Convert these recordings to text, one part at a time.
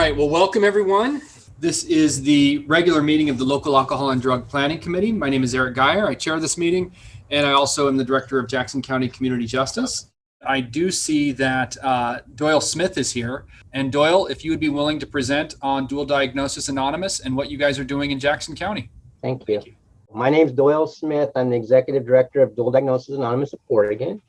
right, well, welcome everyone. This is the regular meeting of the Local Alcohol and Drug Planning Committee. My name is Eric Geyer. I chair this meeting, and I also am the Director of Jackson County Community Justice. I do see that Doyle Smith is here. And Doyle, if you would be willing to present on Dual Diagnosis Anonymous and what you guys are doing in Jackson County. Thank you. My name is Doyle Smith. I'm the Executive Director of Dual Diagnosis Anonymous of Oregon.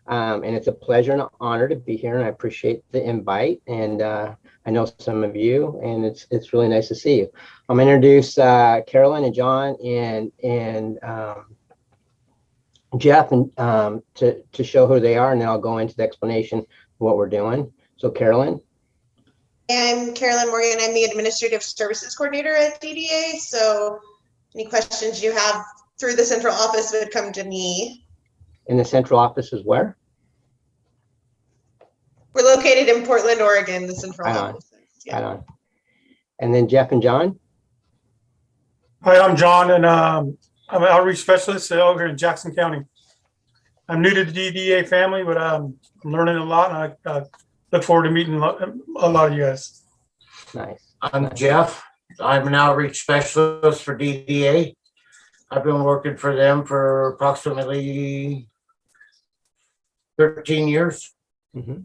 And it's a pleasure and an honor to be here, and I appreciate the invite. And I know some of you, and it's really nice to see you. I'm going to introduce Carolyn and John and Jeff and to show who they are, and then I'll go into the explanation of what we're doing. So Carolyn. I'm Carolyn Morgan. I'm the Administrative Services Coordinator at DDA. So any questions you have through the central office would come to me. And the central office is where? We're located in Portland, Oregon, the central office. Yeah. Right on. And then Jeff and John? Hi, I'm John, and I'm an outreach specialist over in Jackson County. I'm new to the DDA family, but I'm learning a lot, and I look forward to meeting a lot of you guys. Nice. I'm Jeff. I'm an outreach specialist for DDA. I've been working for them for approximately 13 years. Mm-hmm.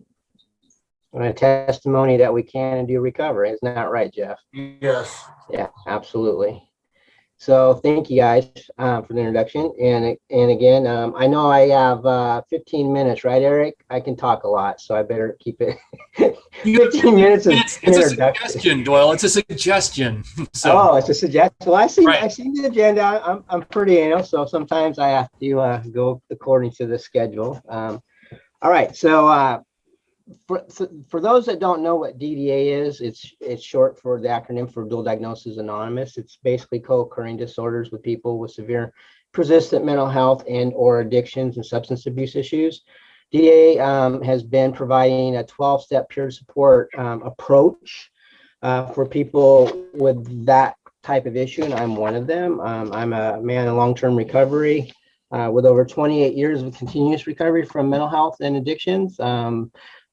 And a testimony that we can and do recover. Isn't that right, Jeff? Yes. Yeah, absolutely. So thank you guys for the introduction. And again, I know I have 15 minutes, right, Eric? I can talk a lot, so I better keep it 15 minutes of It's a suggestion, Doyle. It's a suggestion. So. Oh, it's a suggestion. Well, I see the agenda. I'm pretty anal, so sometimes I have to go according to the schedule. All right, so for those that don't know what DDA is, it's short for the acronym for Dual Diagnosis Anonymous. It's basically co-occurring disorders with people with severe persistent mental health and or addictions and substance abuse issues. DDA has been providing a 12-step peer support approach for people with that type of issue, and I'm one of them. I'm a man in long-term recovery with over 28 years of continuous recovery from mental health and addictions.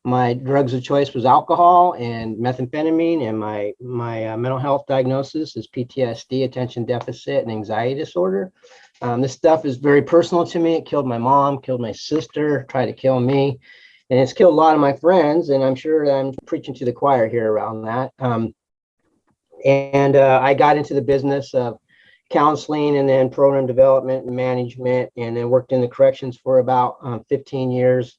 My drugs of choice was alcohol and methamphetamine, and my mental health diagnosis is PTSD, attention deficit and anxiety disorder. This stuff is very personal to me. It killed my mom, killed my sister, tried to kill me, and it's killed a lot of my friends, and I'm sure I'm preaching to the choir here around that. I got into the business of counseling and then program development and management, and then worked in the corrections for about 15 years.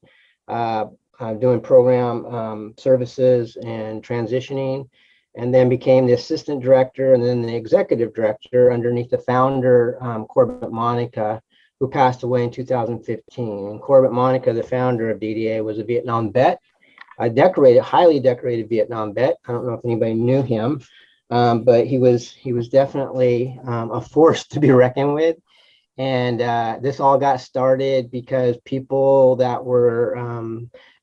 Doing program services and transitioning, and then became the assistant director and then the executive director underneath the founder, Corbett Monica, who passed away in 2015. And Corbett Monica, the founder of DDA, was a Vietnam vet, a highly decorated Vietnam vet. I don't know if anybody knew him, but he was definitely a force to be reckoned with. And this all got started because people that were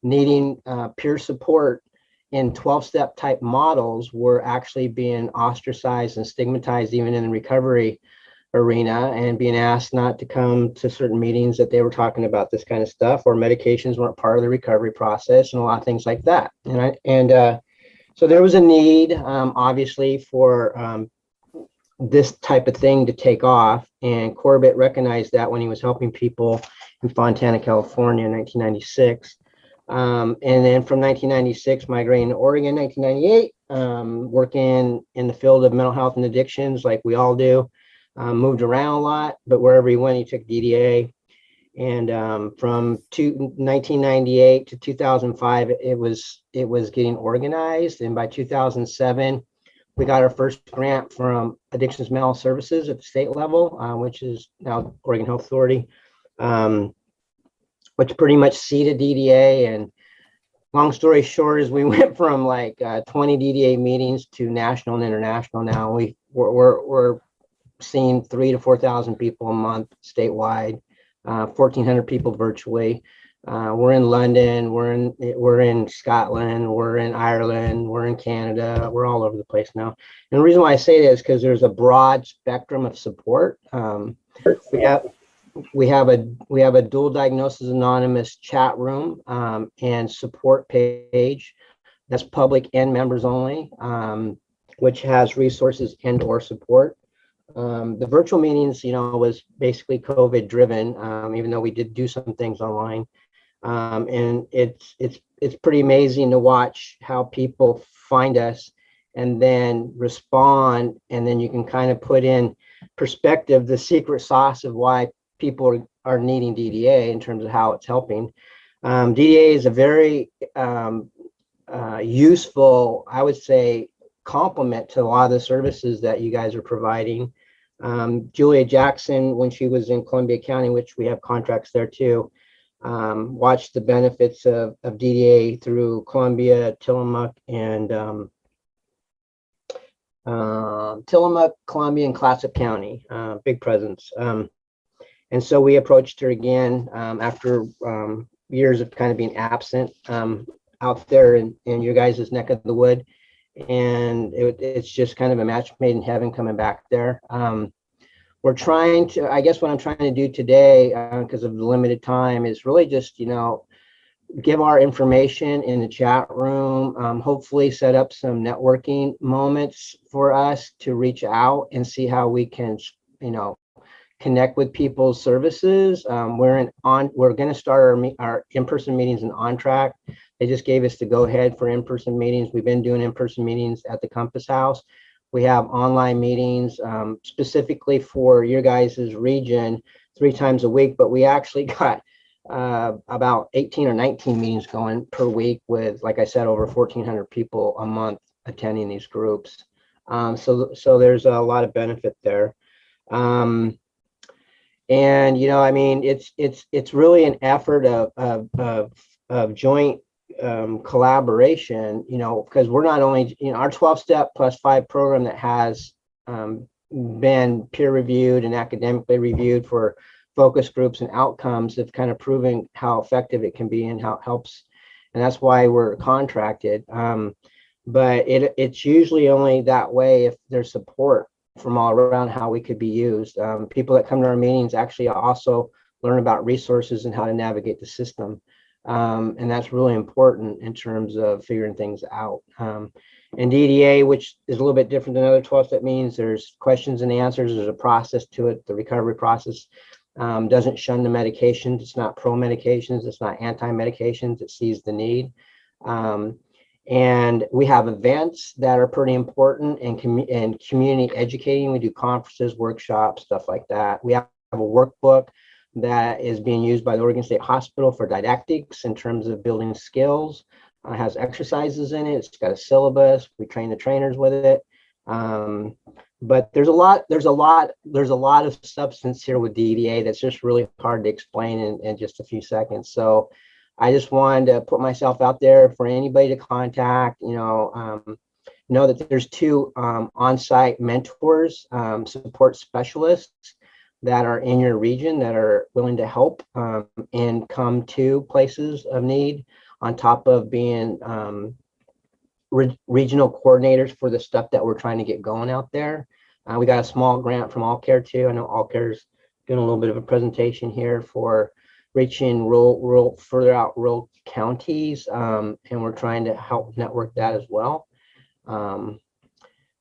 needing peer support in 12-step type models were actually being ostracized and stigmatized even in the recovery arena, and being asked not to come to certain meetings that they were talking about this kind of stuff, or medications weren't part of the recovery process, and a lot of things like that. So there was a need, obviously, for this type of thing to take off, and Corbett recognized that when he was helping people in Fontana, California in 1996. And then from 1996, migrating to Oregon, 1998, working in the field of mental health and addictions like we all do. Moved around a lot, but wherever he went, he took DDA. And from 1998 to 2005, it was getting organized. And by 2007, we got our first grant from Addictions Mental Services at the state level, which is now Oregon Health Authority, which pretty much seeded DDA. And long story short is we went from like 20 DDA meetings to national and international. Now we're seeing 3,000 to 4,000 people a month statewide, 1,400 people virtually. We're in London, we're in Scotland, we're in Ireland, we're in Canada, we're all over the place now. And the reason why I say that is because there's a broad spectrum of support. We have a Dual Diagnosis Anonymous chat room and support page That's public and members only, which has resources and or support. The virtual meetings, was basically COVID driven, even though we did do some things online. And it's pretty amazing to watch how people find us and then respond. And then you can kind of put in perspective the secret sauce of why people are needing DDA in terms of how it's helping. DDA is a very useful, I would say, complement to a lot of the services that you guys are providing. Julia Jackson, when she was in Columbia County, which we have contracts there too, watched the benefits of DDA through Columbia, Tillamook, and Columbia, and Clatsop County, big presence. And so we approached her again after years of kind of being absent out there in your guys' neck of the wood. And it's just kind of a match made in heaven coming back there. We're trying to, I guess what I'm trying to do today, because of the limited time, is really just, give our information in the chat room, hopefully set up some networking moments for us to reach out and see how we can, connect with people's services. We're going to start our in-person meetings in On Track. They just gave us the go ahead for in-person meetings. We've been doing in-person meetings at the Compass House. We have online meetings specifically for your guys' region 3 times a week, but we actually got about 18 or 19 meetings going per week with, like I said, over 1,400 people a month attending these groups. So there's a lot of benefit there. And it's really an effort of joint collaboration, because we're not only, our 12-step plus 5 program that has been peer reviewed and academically reviewed for focus groups and outcomes have kind of proven how effective it can be and how it helps. And that's why we're contracted. But it's usually only that way if there's support from all around how we could be used. People that come to our meetings actually also learn about resources and how to navigate the system. And that's really important in terms of figuring things out. And DDA, which is a little bit different than other 12-step meetings, there's questions and answers, there's a process to it. The recovery process doesn't shun the medications. It's not pro-medications. It's not anti-medications. It sees the need. And we have events that are pretty important and community educating. We do conferences, workshops, stuff like that. We have a workbook that is being used by the Oregon State Hospital for didactics in terms of building skills. It has exercises in it. It's got a syllabus. We train the trainers with it. But there's a lot of substance here with DDA that's just really hard to explain in just a few seconds. So I just wanted to put myself out there for anybody to contact. Know that there's 2 on-site mentors, support specialists that are in your region that are willing to help and come to places of need, on top of being regional coordinators for the stuff that we're trying to get going out there. We got a small grant from All Care too. I know All Care's doing a little bit of a presentation here for reaching further out rural counties, and we're trying to help network that as well.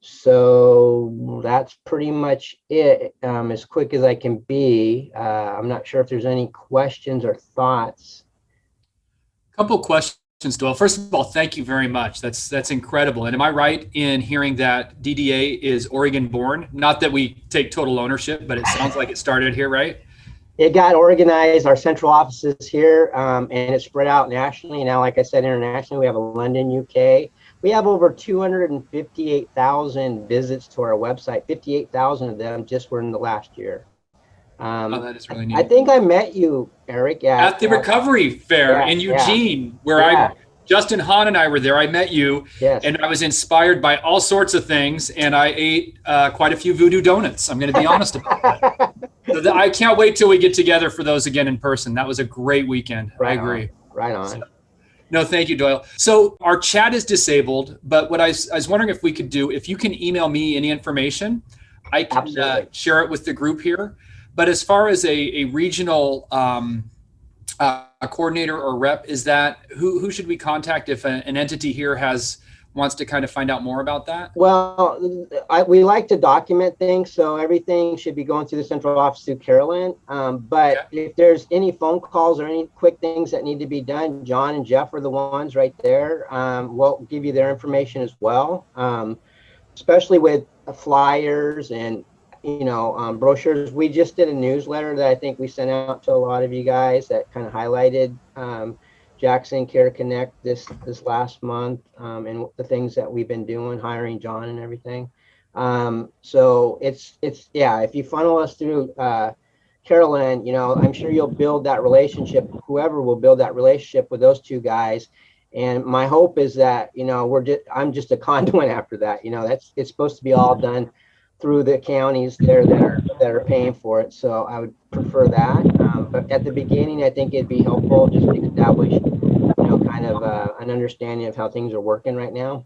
So that's pretty much it, as quick as I can be. I'm not sure if there's any questions or thoughts. A couple of questions, Doyle. First of all, thank you very much. That's incredible. And am I right in hearing that DDA is Oregon born? Not that we take total ownership, but it sounds like it started here, right? It got organized. Our central office is here, and it's spread out nationally. Now, like I said, internationally, we have a London, UK. We have over 258,000 visits to our website. 58,000 of them just were in the last year. Oh, that is really neat. I think I met you, Eric, at the recovery fair in Eugene, where Justin Hahn and I were there. I met you, and I was inspired by all sorts of things, and I ate quite a few voodoo donuts. I'm going to be honest about that. So I can't wait till we get together for those again in person. That was a great weekend. I agree. Right on. So, no, thank you, Doyle. So our chat is disabled, but what I was wondering if we could do, if you can email me any information, I can share it with the group here. But as far as a regional a coordinator or rep, is that who should we contact if an entity here wants to kind of find out more about that? Well, we like to document things, so everything should be going through the central office through Carolyn. But if there's any phone calls or any quick things that need to be done, John and Jeff are the ones right there. We'll give you their information as well, especially with flyers and brochures. We just did a newsletter that I think we sent out to a lot of you guys that kind of highlighted Jackson Care Connect this last month, and the things that we've been doing, hiring John and everything. So it's if you funnel us through Carolyn, I'm sure you'll build that relationship. Whoever will build that relationship with those two guys. And my hope is that I'm just a conduit after that. It's supposed to be all done through the counties there that are paying for it. So I would prefer that. But at the beginning, I think it'd be helpful just to establish, kind of an understanding of how things are working right now.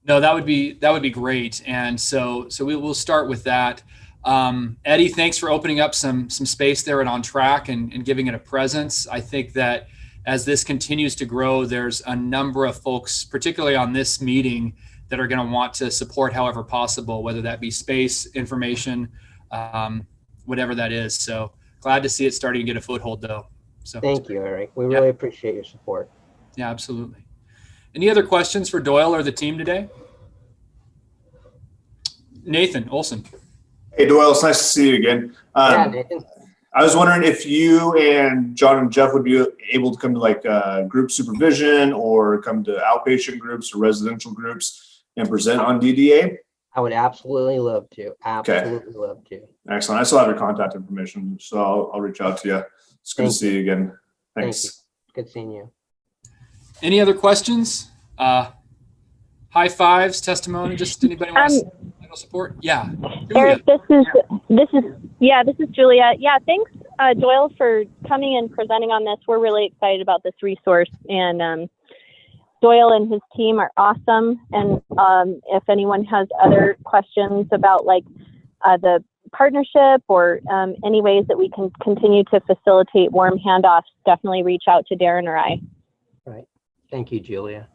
No, that would be great. And so we will start with that. Eddie, thanks for opening up some space there at On Track and giving it a presence. I think that as this continues to grow, there's a number of folks, particularly on this meeting, that are going to want to support however possible, whether that be space, information, whatever that is. So glad to see it starting to get a foothold, though. So thank you, Eric. We really appreciate your support. Yeah, absolutely. Any other questions for Doyle or the team today? Nathan Olson. Hey, Doyle, it's nice to see you again. Yeah, Nathan. I was wondering if you and John and Jeff would be able to come to like group supervision or come to outpatient groups or residential groups and present on DDA. I would absolutely love to. Absolutely love to. Excellent. I still have your contact information, so I'll reach out to you. It's good to see you again. Thanks. Thank you. Good seeing you. Any other questions? High fives, testimony, just anybody want to support? Yeah. Eric, this is Julia. Yeah, thanks, Doyle, for coming and presenting on this. We're really excited about this resource, and Doyle and his team are awesome. And if anyone has other questions about the partnership or any ways that we can continue to facilitate warm handoffs, definitely reach out to Darren or I. Right. Thank you, Julia.